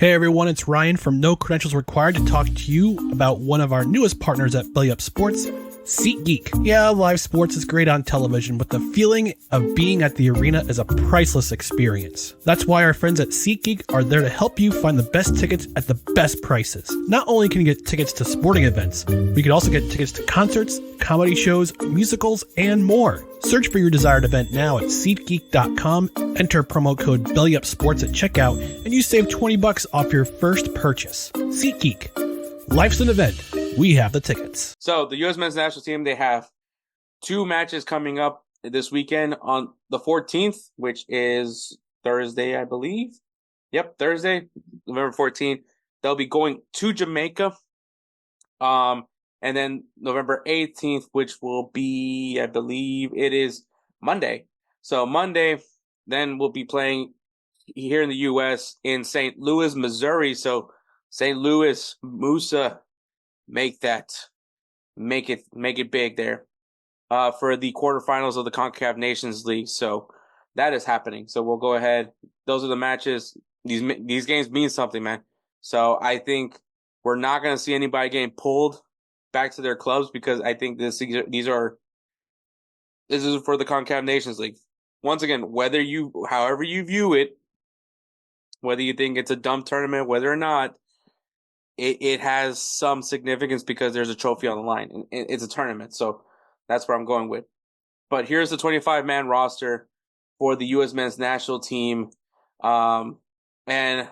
Hey everyone, it's Ryan from No Credentials Required to talk to you about one of our newest partners at BellyUpSports, SeatGeek. Yeah, live sports is great on television, but the feeling of being at the arena is a priceless experience. That's why our friends at SeatGeek are there to help you find the best tickets at the best prices. Not only can you get tickets to sporting events, but you can also get tickets to concerts, comedy shows, musicals, and more. Search for your desired event now at SeatGeek.com, enter promo code BellyUpSports at checkout, and you save $20 off your first purchase. SeatGeek. Life's an event. We have the tickets. So the U.S. men's national team, they have two matches coming up this weekend on the 14th, which is Thursday, I believe. Yep, Thursday, November 14th. They'll be going to Jamaica. And then November 18th, which will be, I believe it is Monday. So Monday, then we'll be playing here in the U.S. in St. Louis, Missouri. So St. Louis, Musa, make it big there for the quarterfinals of the CONCACAF Nations League. So that is happening. So we'll go ahead. Those are the matches. These games mean something, man. So I think we're not going to see anybody getting pulled back to their clubs because I think this is for the CONCACAF Nations League. Once again, however you view it, whether you think it's a dumb tournament, whether or not, it has some significance because there's a trophy on the line. And it's a tournament, so that's where I'm going with. But here's the 25-man roster for the U.S. men's national team. And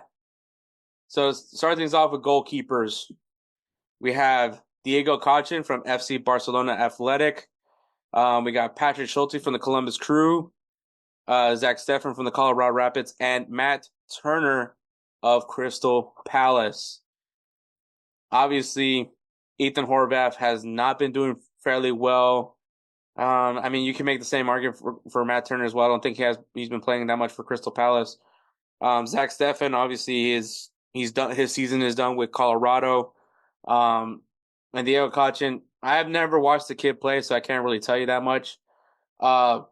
so start things off with goalkeepers. We have Diego Cochin from FC Barcelona Athletic. We got Patrick Schulte from the Columbus Crew. Zach Steffen from the Colorado Rapids. And Matt Turner of Crystal Palace. Obviously, Ethan Horvath has not been doing fairly well. I mean, you can make the same argument for Matt Turner as well. I don't think he's been playing that much for Crystal Palace. Zach Steffen, obviously, he's done. His season is done with Colorado. And Diego Cochin, I have never watched the kid play, so I can't really tell you that much. I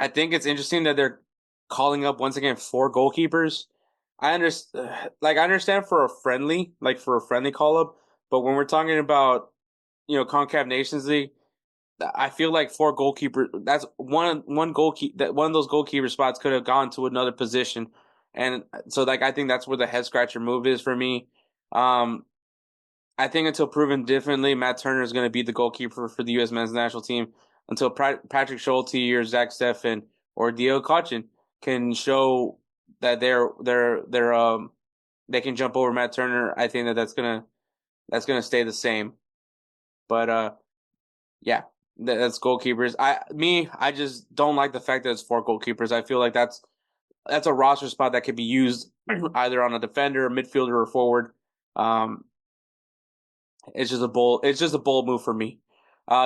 think it's interesting that they're calling up once again 4 goalkeepers. I understand for a friendly call up, but when we're talking about, CONCACAF Nations League, I feel like 4 goalkeepers. That's one of those goalkeeper spots could have gone to another position, and so I think that's where the head scratcher move is for me. I think until proven differently, Matt Turner is going to be the goalkeeper for the U.S. men's national team until Patrick Schulte or Zach Steffen or Diego Cochin can show that they can jump over Matt Turner. I think that's gonna stay the same. But yeah, that's goalkeepers. I just don't like the fact that it's 4 goalkeepers. I feel like that's a roster spot that could be used either on a defender, a midfielder, or forward. It's just a bold move for me.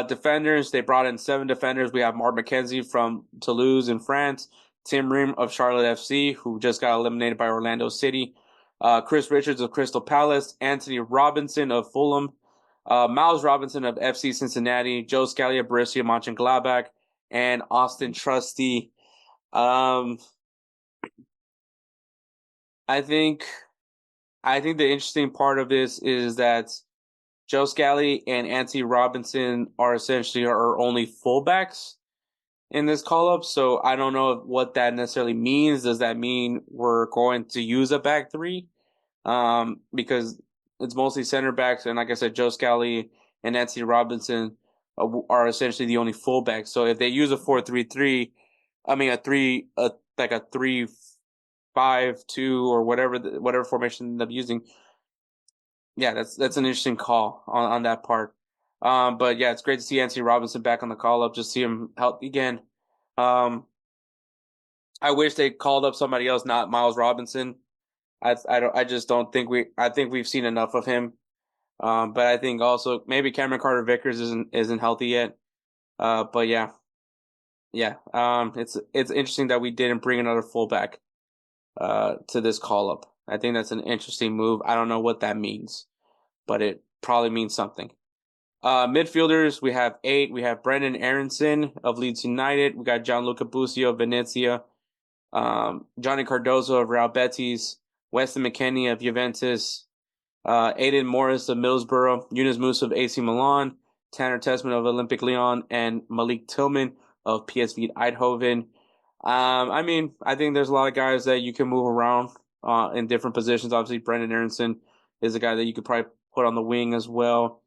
Defenders, they brought in 7 defenders. We have Mark McKenzie from Toulouse in France, Tim Ream of Charlotte FC, who just got eliminated by Orlando City, Chris Richards of Crystal Palace, Anthony Robinson of Fulham, Miles Robinson of FC Cincinnati, Joe Scally of Borussia Mönchengladbach, and Austin Trusty. I think the interesting part of this is that Joe Scally and Anthony Robinson are essentially our only fullbacks in this call-up, so I don't know what that necessarily means. Does that mean we're going to use a back 3? Because it's mostly center backs, and like I said, Joe Scally and Anthony Robinson are essentially the only fullbacks. So if they use a 4-3-3, I mean a 3-5-2 or whatever formation they end up using. Yeah, that's an interesting call on that part. But yeah, it's great to see Anthony Robinson back on the call up. Just see him healthy again. I wish they called up somebody else, not Miles Robinson. I just don't think I think we've seen enough of him. But I think also maybe Cameron Carter-Vickers isn't healthy yet. But yeah. It's interesting that we didn't bring another fullback to this call up. I think that's an interesting move. I don't know what that means, but it probably means something. Midfielders, we have 8. We have Brendan Aronson of Leeds United. We got Gianluca Busio of Venezia. Johnny Cardozo of Real Betis. Weston McKennie of Juventus, Aiden Morris of Middlesbrough, Yunus Musa of AC Milan, Tanner Tessman of Olympic Lyon, and Malik Tillman of PSV Eindhoven. I mean, I think there's a lot of guys that you can move around in different positions. Obviously, Brendan Aronson is a guy that you could probably put on the wing as well.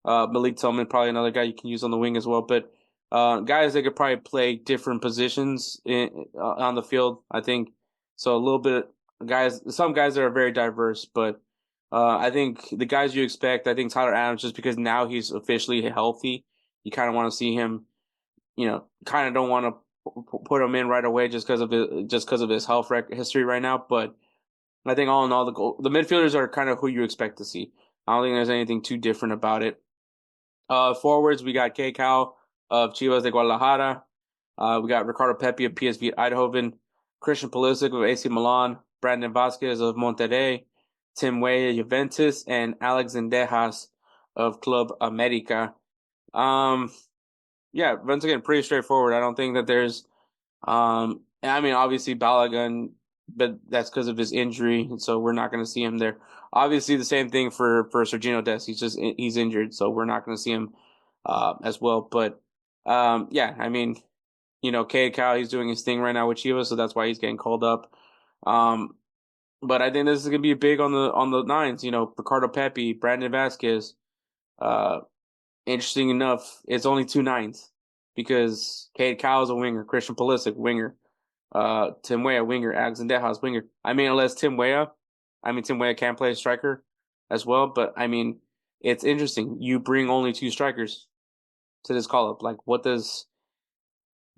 Malik Tillman, probably another guy you can use on the wing as well. But guys that could probably play different positions on the field, I think. So a little bit guys, some guys that are very diverse, but I think the guys you expect, I think Tyler Adams, just because now he's officially healthy, you kind of want to see him, kind of don't want to put him in right away just because of his health history right now. But I think all in all, the midfielders are kind of who you expect to see. I don't think there's anything too different about it. Forwards, we got K. Cal of Chivas de Guadalajara. We got Ricardo Pepi of PSV Eindhoven, Christian Pulisic of AC Milan, Brandon Vasquez of Monterrey, Tim Weah, Juventus, and Alex Zendejas of Club America. Yeah, once again, pretty straightforward. I don't think that there's, I mean, obviously Balogun, but that's because of his injury, and so we're not going to see him there. Obviously, the same thing for Sergino Dest. He's injured, so we're not going to see him as well. But yeah, I mean, Cade Cal, he's doing his thing right now with Chivas, so that's why he's getting called up. But I think this is going to be big on the nines. Ricardo Pepi, Brandon Vasquez. Interesting enough, it's only 2 nines because Cade Cal is a winger, Christian Pulisic winger, Tim Weah winger, Alex Zendejas winger. I mean, unless Tim Weah can play striker as well. But I mean, it's interesting. You bring only 2 strikers to this call up. Like,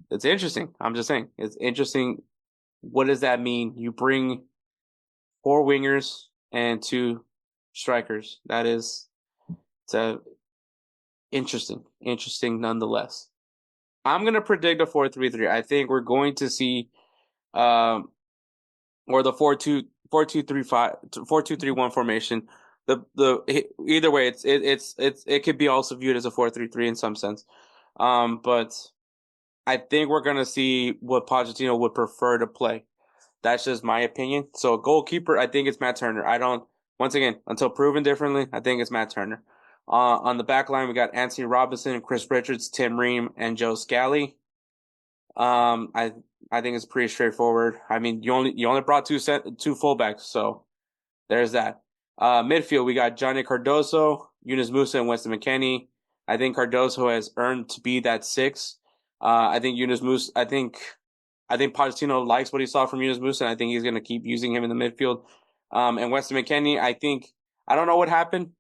it's interesting. I'm just saying, it's interesting. What does that mean? You bring 4 wingers and 2 strikers. It's interesting nonetheless. I'm gonna predict a 4-3-3. I think we're going to see, or the 4-2-3-1 formation. Either way, it could be also viewed as a 4-3-3 in some sense. But I think we're gonna see what Pochettino would prefer to play. That's just my opinion. So a goalkeeper, I think it's Matt Turner. Once again, until proven differently, I think it's Matt Turner. On the back line, we got Anthony Robinson, Chris Richards, Tim Ream, and Joe Scally. I think it's pretty straightforward. I mean, you only brought two fullbacks, so there's that. Midfield, we got Johnny Cardoso, Yunus Musa, and Weston McKennie. I think Cardoso has earned to be that 6. I think Yunus Musa. I think Pochettino likes what he saw from Yunus Musa, and I think he's going to keep using him in the midfield. And Weston McKennie, I don't know what happened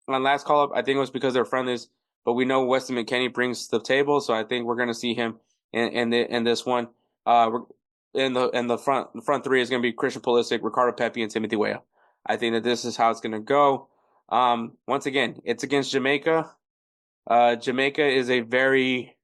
on last call up. I think it was because they're friendlies, but we know Weston McKennie brings to the table, so I think we're going to see him in this one. In the front 3 is going to be Christian Pulisic, Ricardo Pepi, and Timothy Weah. I think that this is how it's going to go. Once again, it's against Jamaica. Jamaica is a very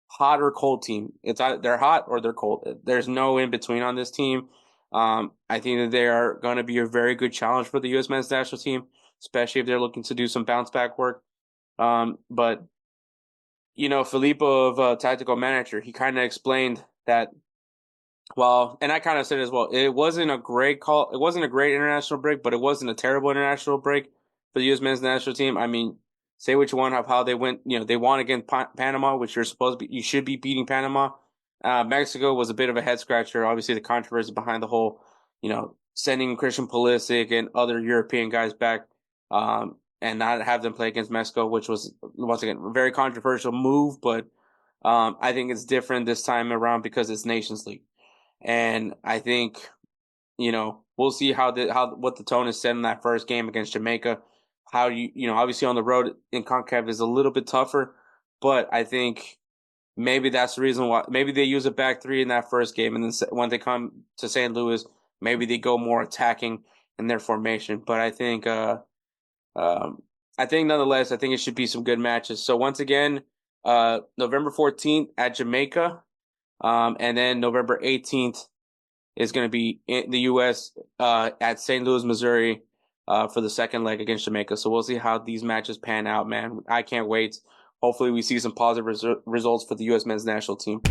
hot or cold team. They're hot or they're cold. There's no in between on this team. I think that they are going to be a very good challenge for the U.S. men's national team, especially if they're looking to do some bounce back work. But Filippo of Tactical Manager, he kind of explained that. Well, and I kind of said it as well. It wasn't a great call. It wasn't a great international break, but it wasn't a terrible international break for the U.S. men's national team. I mean, say what you want of how they went. They won against Panama, which you should be beating Panama. Mexico was a bit of a head scratcher. Obviously, the controversy behind the whole, sending Christian Pulisic and other European guys back, and not have them play against Mexico, which was once again a very controversial move. But I think it's different this time around because it's Nations League. And I think, we'll see what the tone is set in that first game against Jamaica. How obviously on the road in CONCACAF is a little bit tougher, but I think maybe that's the reason why. Maybe they use a back 3 in that first game, and then when they come to St. Louis, maybe they go more attacking in their formation. But I think nonetheless, I think it should be some good matches. So once again, November 14th at Jamaica. And then November 18th is going to be in the U.S. At St. Louis, Missouri, for the second leg against Jamaica. So we'll see how these matches pan out, man. I can't wait. Hopefully we see some positive results for the U.S. men's national team.